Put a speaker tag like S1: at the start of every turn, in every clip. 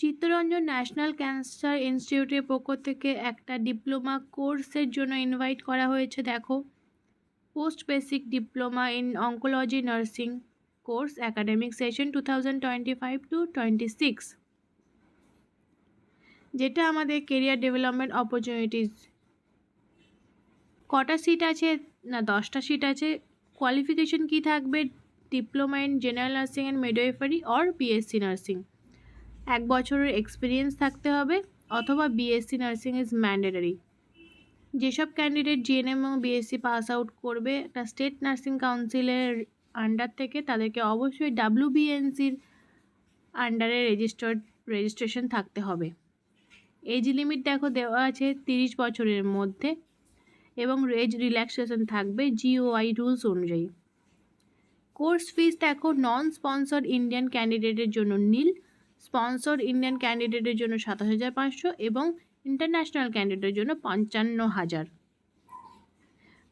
S1: Chittaranjan national cancer ইনস্টিটিউটের পক্ষ থেকে একটা ডিপ্লোমা কোর্সের জন্য ইনভাইট করা হয়েছে। দেখো, post basic diploma in oncology nursing course academic session 2025-26, যেটা আমাদের কেরিয়ার ডেভেলপমেন্ট অপরচুনিটিস। কটা সিট আছে না, 10টা সিট আছে। কোয়ালিফিকেশন কি থাকবে? Diploma in general nursing and midwifery or BSc nursing, 1 বছরের এক্সপিরিয়েন্স থাকতে হবে, অথবা বিএসসি নার্সিং ইজ ম্যান্ডেটরি। যেসব ক্যান্ডিডেট জিএনএম এবং বিএসসি পাস আউট করবে একটা স্টেট নার্সিং কাউন্সিলের আন্ডার থেকে, তাদেরকে অবশ্যই WBNCর আন্ডারে রেজিস্ট্রেশন থাকতে হবে। এজ লিমিট দেখো দেওয়া আছে 30 বছরের মধ্যে, এবং এজ রিল্যাক্সেশন থাকবে GOI রুলস অনুযায়ী। কোর্স ফিস দেখো, নন স্পন্সর্ড ইন্ডিয়ান ক্যান্ডিডেটের জন্য নীল, স্পন্সর্ড ইন্ডিয়ান ক্যান্ডিডেটের জন্য 27,500 এবং ইন্টারন্যাশনাল ক্যান্ডিডেটের জন্য 55,000।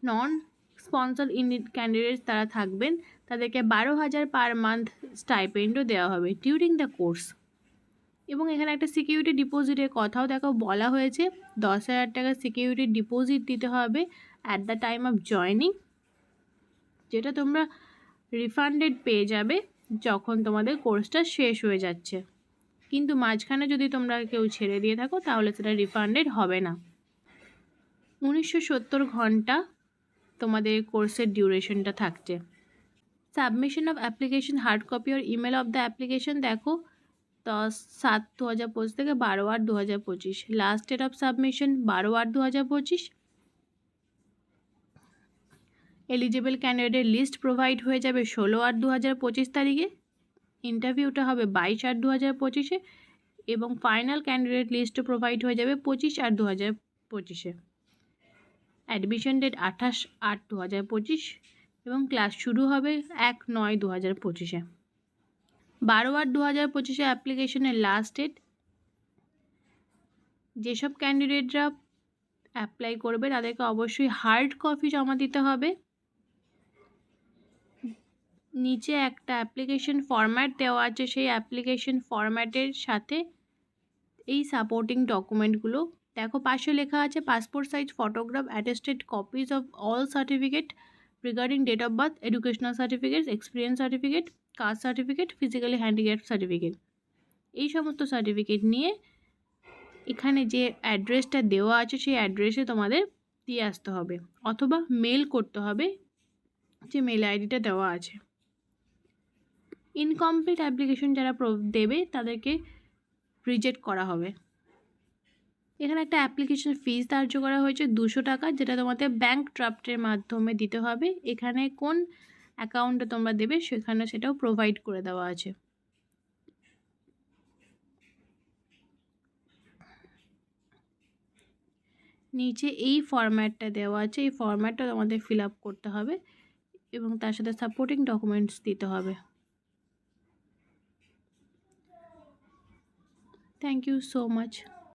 S1: নন স্পন্সর্ড ইন্ডিয়ান ক্যান্ডিডেট তারা থাকবেন, তাদেরকে 12,000 পার মান্থ স্টাইপেন্ডও দেওয়া হবে ডিউরিং দ্য কোর্স। এবং এখানে একটা সিকিউরিটি ডিপোজিটের কথাও দেখো বলা হয়েছে, 10,000 টাকা সিকিউরিটি ডিপোজিট দিতে হবে at the time of joining, যেটা তোমরা রিফান্ডেড পেয়ে যাবে যখন তোমাদের কোর্সটা শেষ হয়ে যাচ্ছে। কিন্তু মাঝখানে যদি তোমরা কেউ ছেড়ে দিয়ে থাকো তাহলে সেটা রিফান্ডেড হবে না। 1970 ঘন্টা তোমাদের কোর্সের ডিউরেশনটা থাকছে। Submission of application hard copy আর ইমেল অফ দ্য অ্যাপ্লিকেশন দেখো 10/7/2025 থেকে 12/8/2025। Last date of submission 12/8/2025। Eligible candidate list provide হয়ে যাবে 16/8/2025 তারিখে। ইন্টারভিউটা হবে 22/8/2025 এবং ফাইনাল ক্যান্ডিডেট লিস্টও প্রোভাইড হয়ে যাবে 25/8/2025। অ্যাডমিশন ডেট 28/8/2025 এবং ক্লাস শুরু হবে 1/9/2025। 12/8/2025 অ্যাপ্লিকেশনের লাস্ট ডেট। যেসব ক্যান্ডিডেটরা অ্যাপ্লাই করবে তাদেরকে অবশ্যই হার্ড কপি জমা দিতে হবে। নিচে একটা অ্যাপ্লিকেশন ফরম্যাট দেওয়া আছে, সেই অ্যাপ্লিকেশন ফরম্যাটের সাথে এই সাপোর্টিং ডকুমেন্টগুলো দেখো, পাশে লেখা আছে passport size photograph, attested copies of all certificate regarding date of birth, educational certificate, experience certificate, caste certificate, physically handicap certificate, এই সমস্ত সার্টিফিকেট নিয়ে এখানে যে অ্যাড্রেসটা দেওয়া আছে সেই অ্যাড্রেসে তোমাদের দিয়ে আসতে হবে, অথবা মেল করতে হবে যে মেল আইডিটা দেওয়া আছে। ইনকমপ্লিট অ্যাপ্লিকেশন যারা দেবে তাদেরকে রিজেক্ট করা হবে। এখানে একটা অ্যাপ্লিকেশন ফিস ধার্য করা হয়েছে 200 টাকা, যেটা তোমাদের ব্যাঙ্ক ড্রাফটের মাধ্যমে দিতে হবে। এখানে কোন অ্যাকাউন্টে তোমরা দেবে সেখানে সেটাও প্রোভাইড করে দেওয়া আছে। নিচে এই ফরম্যাটটা দেওয়া আছে, এই ফরম্যাটটা তোমাদের ফিল আপ করতে হবে এবং তার সাথে সাপোর্টিং ডকুমেন্টস দিতে হবে। Thank you so much.